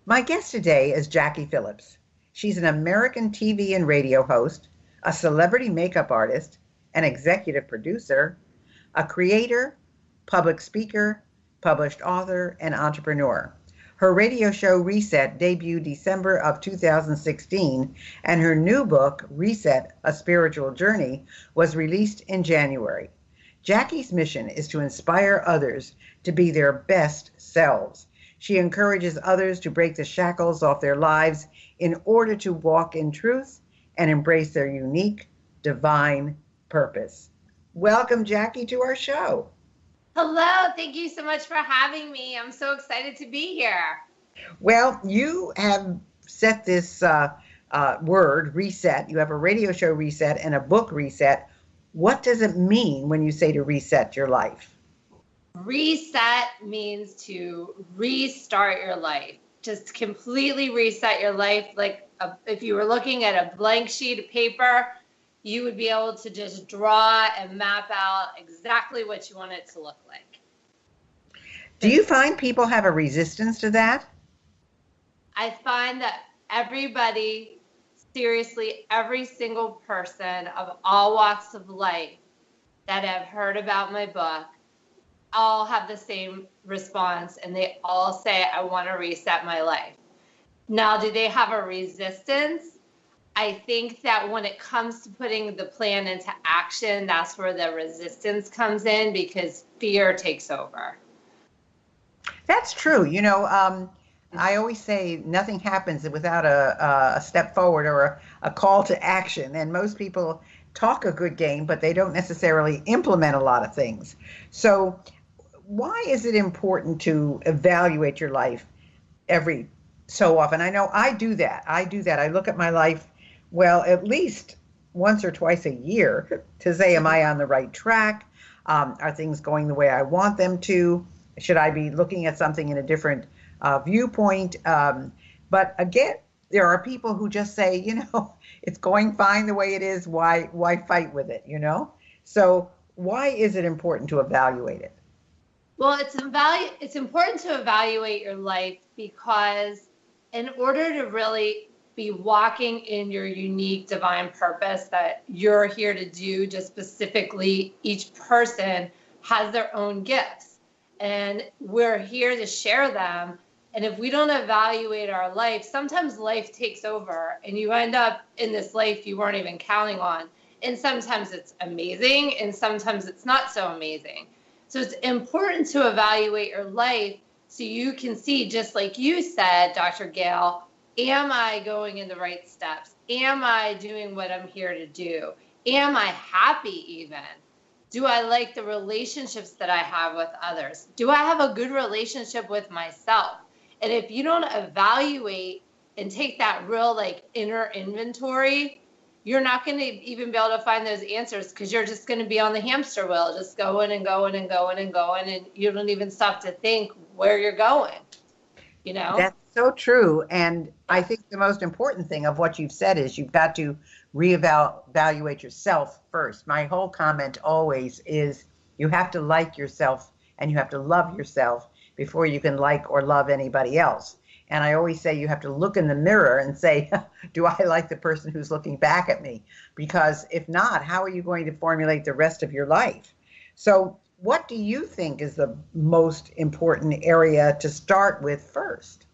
My guest today is Jacqui Phillips. She's an American TV and radio host, a celebrity makeup artist, an executive producer, a creator, public speaker, published author, and entrepreneur. Her radio show Reset debuted December of 2016, and her new book, Reset, A Spiritual Journey, was released in January. Jacqui's mission is to inspire others to be their best selves. She encourages others to break the shackles off their lives in order to walk in truth and embrace their unique, divine purpose. Welcome, Jacqui, to our show. Hello, thank you so much for having me. I'm so excited to be here. Well, you have set this word, reset. You have a radio show, Reset, and a book, Reset. What does it mean when you say to reset your life? Reset means to restart your life. Just completely reset your life. If you were looking at a blank sheet of paper, you would be able to just draw and map out exactly what you want it to look like. Do you find people have a resistance to that? I find that everybody, seriously, every single person of all walks of life that have heard about my book, all have the same response, and they all say, I want to reset my life. Now, do they have a resistance? I think that when it comes to putting the plan into action, that's where the resistance comes in because fear takes over. That's true. I always say nothing happens without a step forward or a call to action. And most people talk a good game, but they don't necessarily implement a lot of things. So why is it important to evaluate your life every so often? I know I do that. I look at my life, at least once or twice a year to say, am I on the right track? Are things going the way I want them to? Should I be looking at something in a different viewpoint? But again, there are people who just say, it's going fine the way it is. Why fight with it, So why is it important to evaluate it? Well, it's important to evaluate your life because in order to really be walking in your unique divine purpose that you're here to do, just specifically, each person has their own gifts and we're here to share them. And if we don't evaluate our life, sometimes life takes over and you end up in this life you weren't even counting on. And sometimes it's amazing and sometimes it's not so amazing. So it's important to evaluate your life so you can see, just like you said, Dr. Gail, am I going in the right steps? Am I doing what I'm here to do? Am I happy even? Do I like the relationships that I have with others? Do I have a good relationship with myself? And if you don't evaluate and take that real inner inventory, you're not going to even be able to find those answers because you're just going to be on the hamster wheel, just going and going and going and going, and you don't even stop to think where you're going, That's so true. And I think the most important thing of what you've said is you've got to reevaluate yourself first. My whole comment always is you have to like yourself and you have to love yourself before you can like or love anybody else. And I always say you have to look in the mirror and say, do I like the person who's looking back at me? Because if not, how are you going to formulate the rest of your life? So what do you think is the most important area to start with first?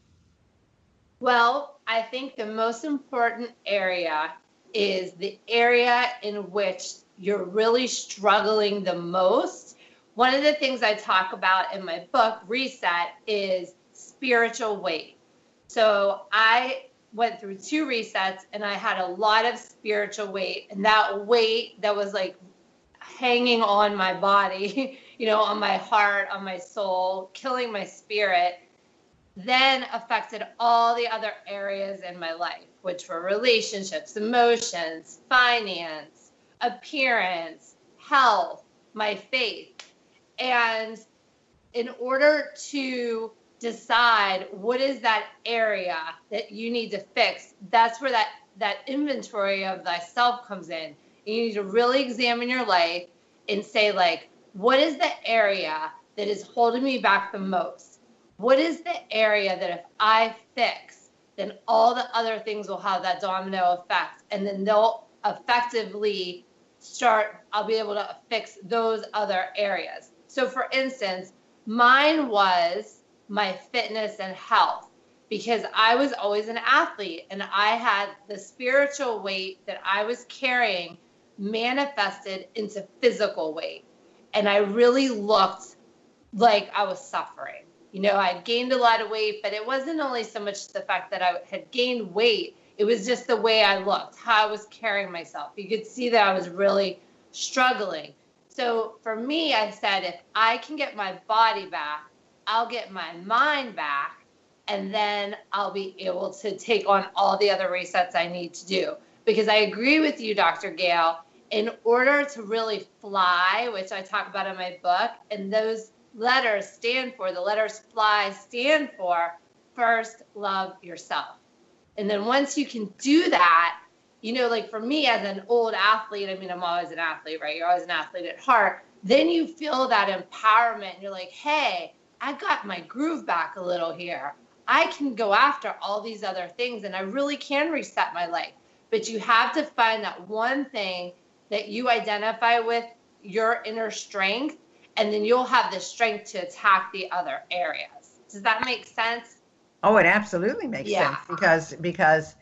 Well, I think the most important area is the area in which you're really struggling the most. One of the things I talk about in my book, Reset, is spiritual weight. So I went through 2 resets and I had a lot of spiritual weight, and that weight that was hanging on my body, on my heart, on my soul, killing my spirit, then affected all the other areas in my life, which were relationships, emotions, finance, appearance, health, my faith. And in order to decide what is that area that you need to fix, that's where that inventory of thyself comes in. You need to really examine your life and say, what is the area that is holding me back the most? what is the area that if I fix, then all the other things will have that domino effect, and then they'll effectively I'll be able to fix those other areas. So for instance, mine was my fitness and health, because I was always an athlete and I had the spiritual weight that I was carrying manifested into physical weight. And I really looked like I was suffering. I'd gained a lot of weight, but it wasn't only so much the fact that I had gained weight. It was just the way I looked, how I was carrying myself. You could see that I was really struggling. So for me, I said, if I can get my body back, I'll get my mind back, and then I'll be able to take on all the other resets I need to do. Because I agree with you, Dr. Gail, in order to really fly, which I talk about in my book, and those letters fly stand for, first love yourself. And then once you can do that, like for me as an old athlete, I'm always an athlete, right? You're always an athlete at heart. Then you feel that empowerment and you're like, hey, I got my groove back a little here. I can go after all these other things and I really can reset my life. But you have to find that one thing that you identify with, your inner strength, and then you'll have the strength to attack the other areas. Does that make sense? Oh, it absolutely makes sense because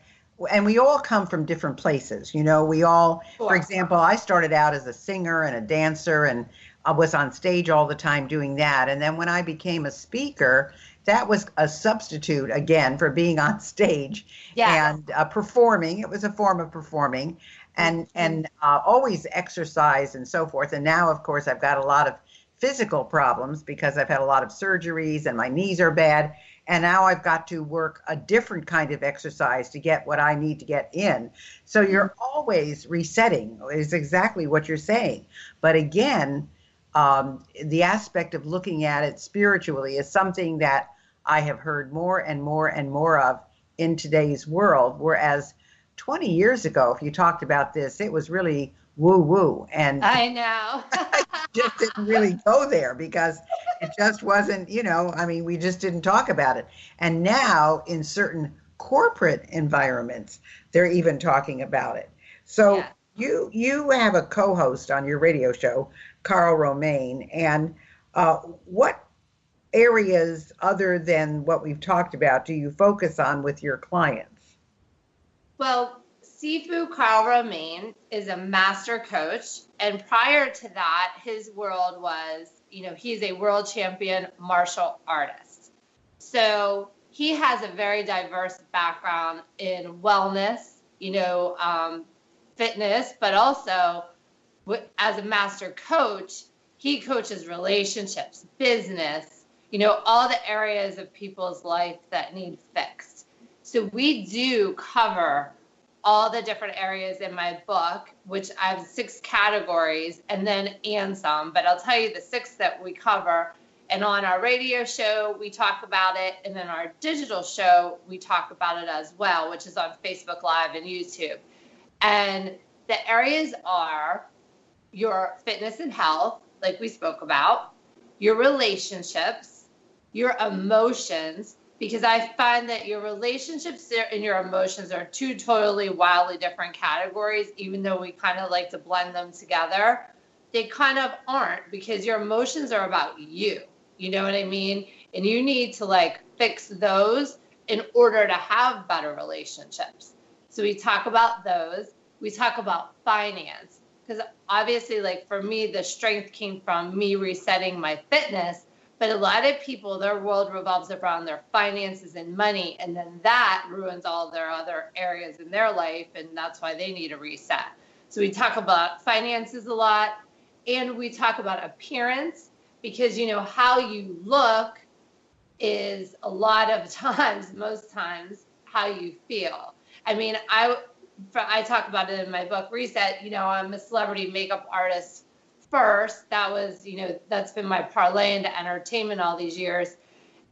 and we all come from different places. We all, for example, I started out as a singer and a dancer, and I was on stage all the time doing that. And then when I became a speaker, that was a substitute again for being on stage and performing. It was a form of performing and always exercise and so forth. And now, of course, I've got a lot of physical problems because I've had a lot of surgeries and my knees are bad. And now I've got to work a different kind of exercise to get what I need to get in. So you're always resetting is exactly what you're saying. But again, the aspect of looking at it spiritually is something that I have heard more and more and more of in today's world. Whereas 20 years ago, if you talked about this, it was really woo-woo. And I know. just didn't really go there because it just wasn't, we just didn't talk about it. And now in certain corporate environments, they're even talking about it. So you have a co-host on your radio show, Carl Romaine, and what areas other than what we've talked about do you focus on with your clients? Well, Sifu Carl Romaine is a master coach. And prior to that, his world was, he's a world champion martial artist. So he has a very diverse background in wellness, fitness, but also as a master coach, he coaches relationships, business, all the areas of people's life that need fixed. So we do cover all the different areas in my book, which I have 6 categories and some, but I'll tell you the 6 that we cover. And on our radio show, we talk about it. And then our digital show, we talk about it as well, which is on Facebook Live and YouTube. And the areas are your fitness and health, like we spoke about, your relationships, your emotions, because I find that your relationships and your emotions are 2 totally wildly different categories, even though we kind of like to blend them together. They kind of aren't, because your emotions are about you. You know what I mean? And you need to fix those in order to have better relationships. So we talk about those. We talk about finance, because obviously, for me, the strength came from me resetting my fitness. But a lot of people, their world revolves around their finances and money, and then that ruins all their other areas in their life, and that's why they need a reset. So we talk about finances a lot, and we talk about appearance, because how you look is a lot of times, most times, how you feel. I talk about it in my book, Reset. I'm a celebrity makeup artist first. That was, that's been my parlay into entertainment all these years.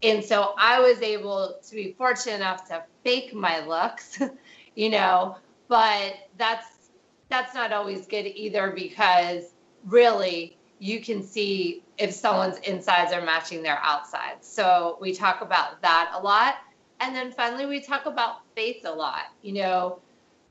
And so I was able to be fortunate enough to fake my looks, but that's not always good either, because really you can see if someone's insides are matching their outsides. So we talk about that a lot. And then finally, we talk about faith a lot. You know,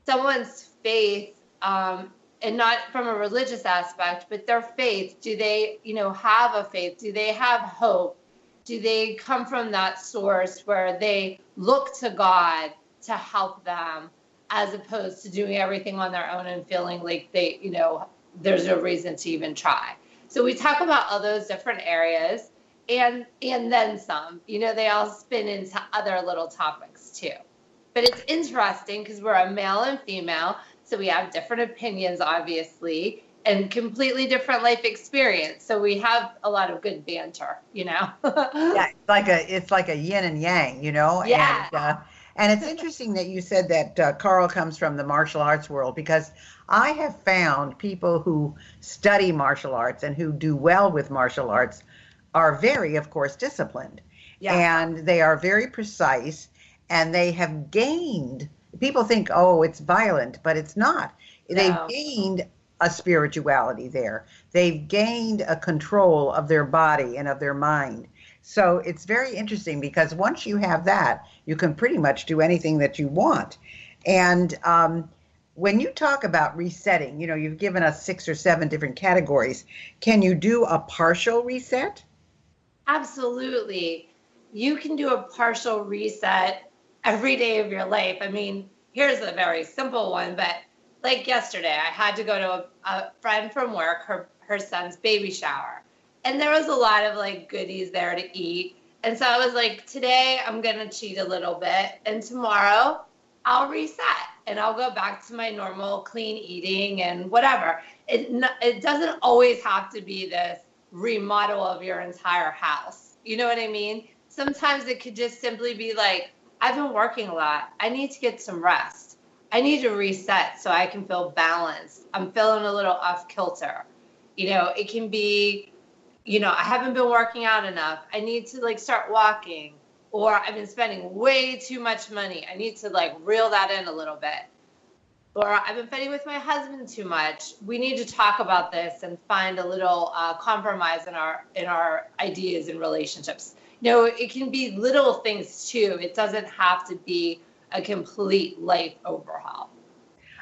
someone's faith, and not from a religious aspect, but their faith. Do they, you know, have a faith? Do they have hope? Do they come from that source where they look to God to help them, as opposed to doing everything on their own and feeling like they, you know, there's no reason to even try? So we talk about all those different areas, and then some. You know, they all spin into other little topics too. But it's interesting because we're a male and female, so we have different opinions, obviously, and completely different life experience. So we have a lot of good banter, you know. Yeah, it's like a yin and yang, you know. Yeah. And it's interesting that you said that Carl comes from the martial arts world, because I have found people who study martial arts and who do well with martial arts are very, of course, disciplined. Yeah. And they are very precise, and they have gained, people think, oh, it's violent, but it's not. No. They've gained a spirituality there. They've gained a control of their body and of their mind. So it's very interesting, because once you have that, you can pretty much do anything that you want. And when you talk about resetting, you know, you've given us 6 or 7 different categories. Can you do a partial reset? Absolutely. You can do a partial reset every day of your life. I mean, here's a very simple one, but like yesterday, I had to go to a friend from work, her son's baby shower. And there was a lot of like goodies there to eat. And so I was like, today I'm going to cheat a little bit. And tomorrow I'll reset and I'll go back to my normal clean eating and whatever. It doesn't always have to be this remodel of your entire house. You know what I mean? Sometimes it could just simply be like, I've been working a lot. I need to get some rest. I need to reset so I can feel balanced. I'm feeling a little off kilter. You know, it can be, you know, I haven't been working out enough. I need to like start walking, or I've been spending way too much money. I need to like reel that in a little bit. Or I've been fighting with my husband too much. We need to talk about this and find a little compromise in our ideas and relationships. You know, it can be little things too. It doesn't have to be a complete life overhaul.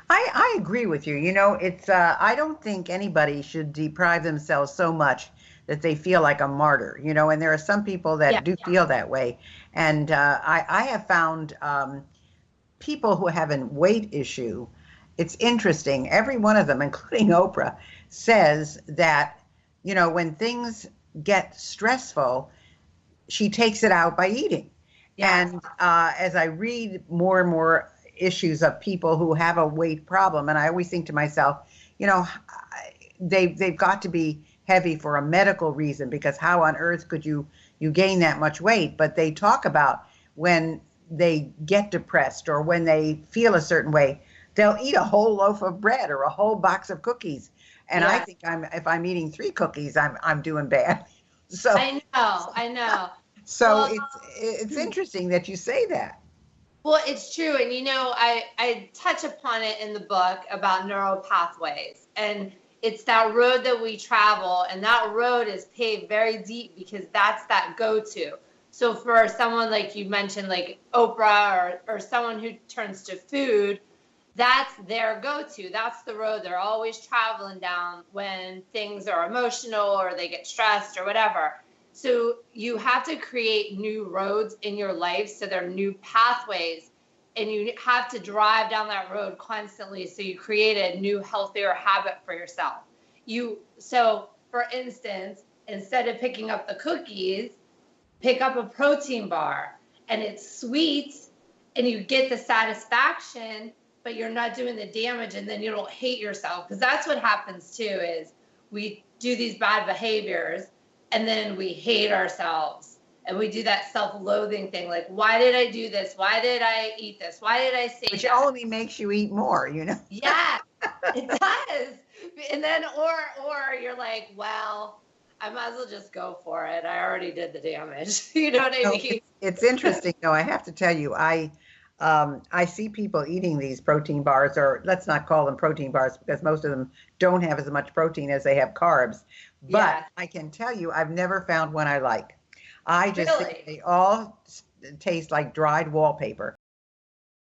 I agree with you. You know, it's I don't think anybody should deprive themselves so much that they feel like a martyr, you know, and there are some people that do feel that way. And I have found people who have a weight issue, it's interesting, every one of them, including Oprah, says that, you know, when things get stressful, she takes it out by eating. Yes. And as I read more and more issues of people who have a weight problem, and I always think to myself, you know, they've got to be heavy for a medical reason, because how on earth could you gain that much weight? But they talk about when they get depressed or when they feel a certain way, they'll eat a whole loaf of bread or a whole box of cookies. And I think if I'm eating 3 cookies, I'm doing bad. So I know. So well, it's interesting that you say that. Well, it's true. And, you know, I touch upon it in the book about neural pathways. And it's that road that we travel. And that road is paved very deep because that's that go-to. So for someone like you mentioned, like Oprah or someone who turns to food, that's their go-to. That's the road they're always traveling down when things are emotional or they get stressed or whatever. So you have to create new roads in your life. So they're new pathways, and you have to drive down that road constantly. So you create a new, healthier habit for yourself. So for instance, instead of picking up the cookies, pick up a protein bar, and it's sweet and you get the satisfaction, but you're not doing the damage, and then you don't hate yourself. Because that's what happens too, is we do these bad behaviors and then we hate ourselves, and we do that self-loathing thing. Like, why did I do this? Why did I eat this? Why did I say that? Which only makes you eat more, you know? Yeah, it does. And then, or you're like, well, I might as well just go for it. I already did the damage. You know what I mean? It's interesting, though. I have to tell you, I I see people eating these protein bars, or let's not call them protein bars because most of them don't have as much protein as they have carbs. But Yeah. I can tell you, I've never found one I like. I just think Really? they all taste like dried wallpaper.